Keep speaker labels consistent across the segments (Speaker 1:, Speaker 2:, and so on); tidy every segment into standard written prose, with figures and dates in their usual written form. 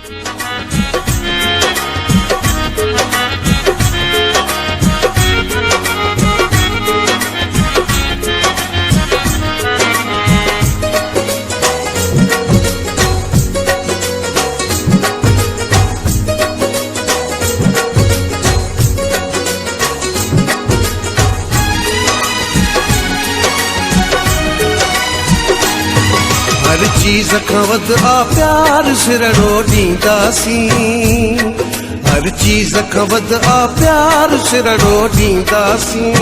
Speaker 1: हर चीज खां वध आ प्यार सिरड़ो ॾींदासीं, हर चीज खां वध आ प्यार सिरड़ो ॾींदासीं।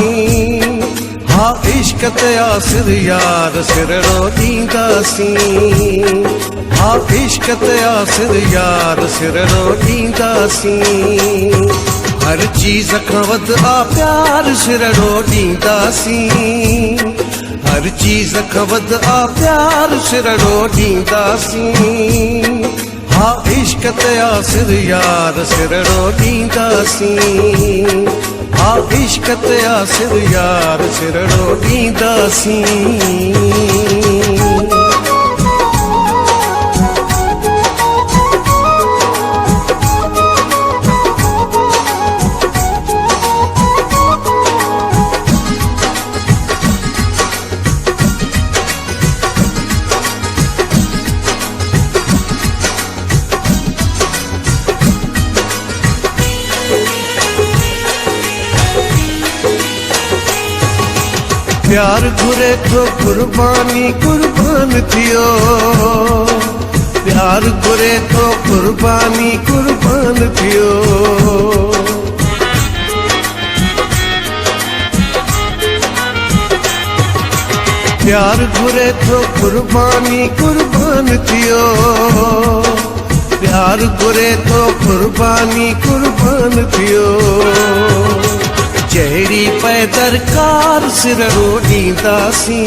Speaker 1: हा इश्क ते आसिर यार सिरड़ो ॾींदासीं, हा इश्क ते आसिर यार सिरड़ो ॾींदासीं। हर चीज खां वध आ प्यार सिरड़ो ॾींदासीं, हर चीज खां वध आ प्यार सिरड़ो ॾींदासीं। हा इश्क ते आसिर यार सिरड़ो ॾींदासीं, हा इश्क ते आसिर यार सिरड़ो ॾींदासीं। प्यार घुरे तो कुर्बानी कुर्बान थियो, प्यार घुरे तो कुर्बानी कुर्बान थियो। प्यार घुरे तो कुर्बानी कुर्बान थियो, प्यार घुरे तो कुर्बानी कुर्बान थियो। जहिड़ी पै दरकार सिरड़ो ॾींदासीं,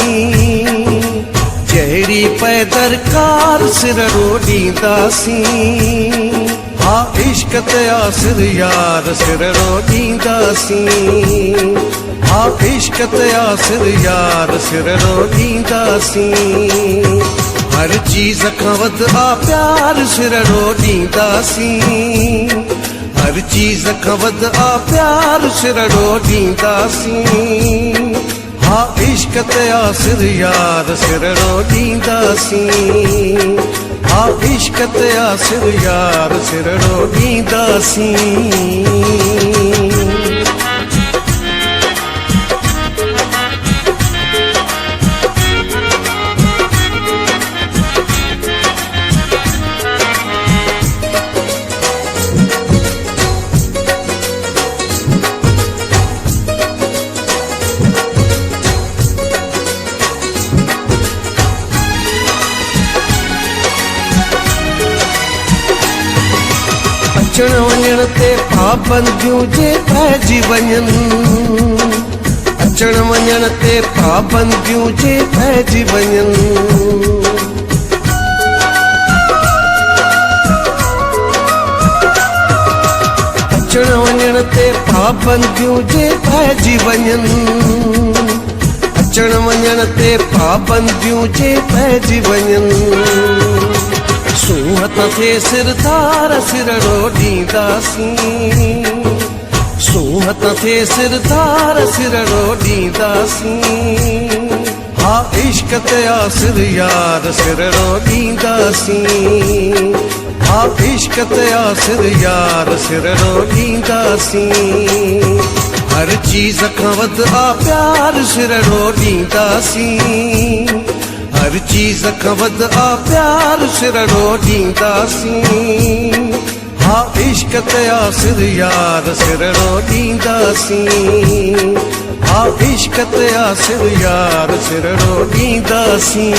Speaker 1: जहिड़ी पै दरकार सिरड़ो ॾींदासीं। हा इश्क ते आसिर यार सिरड़ो ॾींदासीं, हा इश्क ते आसिर यार सिरड़ो ॾींदासीं। हर चीज खां वध आ प्यार सिरड़ो ॾींदासीं, हर चीज खां वध आ प्यार सिरड़ो ॾींदासीं। हा इश्क ते आसिर यार सिरड़ो ॾींदासीं, हा इश्क ते आसिर यार सिरड़ो ॾींदासीं। अचण वञण ते पाबंदियूं जे पइजी वञनि, अचण वञण ते पाबंदियूं जे पइजी वञनि। अचण वञण ते पाबंदियूं जे पइजी वञनि, अचण वञण ते पाबंदियूं जे पइजी वञनि। सूहत थे सिरदार सिरड़ो ॾींदासीं, सूहत थे सिरदार सिरड़ो ॾींदासीं। हा इश्क ते आसिर यार सिरड़ो ॾींदासीं, हा इश्क ते आसिर यार सिरड़ो ॾींदासीं। हर चीज खां वध आ प्यार सिरड़ो ॾींदासीं, हर चीज खां वध आ प्यार सिरड़ो ॾींदासीं। हा इश्क ते आसिर यार सिरड़ो ॾींदासीं, हा इश्क ते आसिर यार सिरड़ो ॾींदासीं।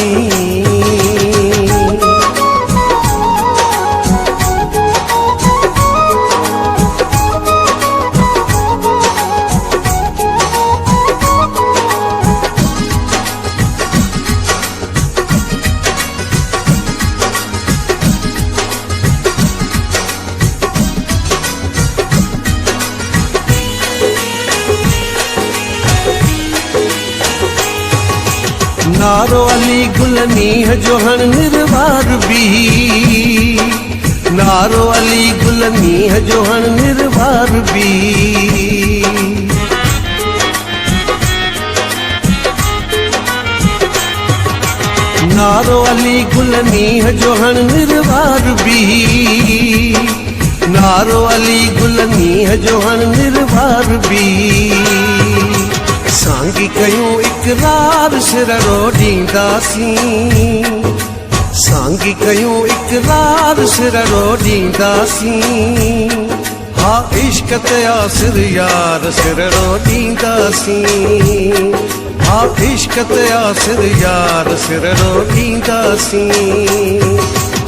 Speaker 1: नारो अली गुल मींह जो हण निर्वार भी, नारो अली गुल मींहं जो हण निर्वार बी। नारो अली गुल मींहं जो हण निर्वार बी। नारो अली गुल मींहं जो हण निर्वार बी। सांगी कयूं इकरार सिरड़ो ॾींदासीं। सांगी कयूं इकरार सिरड़ो ॾींदासीं। हा इश्क ते आसिर यार सिरड़ो ॾींदासीं। हा इश्क ते आसिर यार सिरड़ो ॾींदासीं।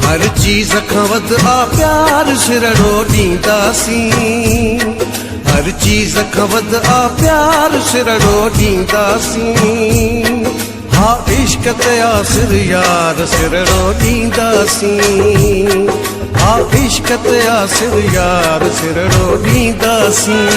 Speaker 1: हर चीज खां वध आ प्यार सिरड़ो ॾींदासीं। हर चीज खां वध आ प्यार सिरड़ो ॾींदासीं। हा इश्क ते आसिर यार सिरड़ो ॾींदासीं। हा इश्क ते आसिर यार सिरड़ो ॾींदासीं।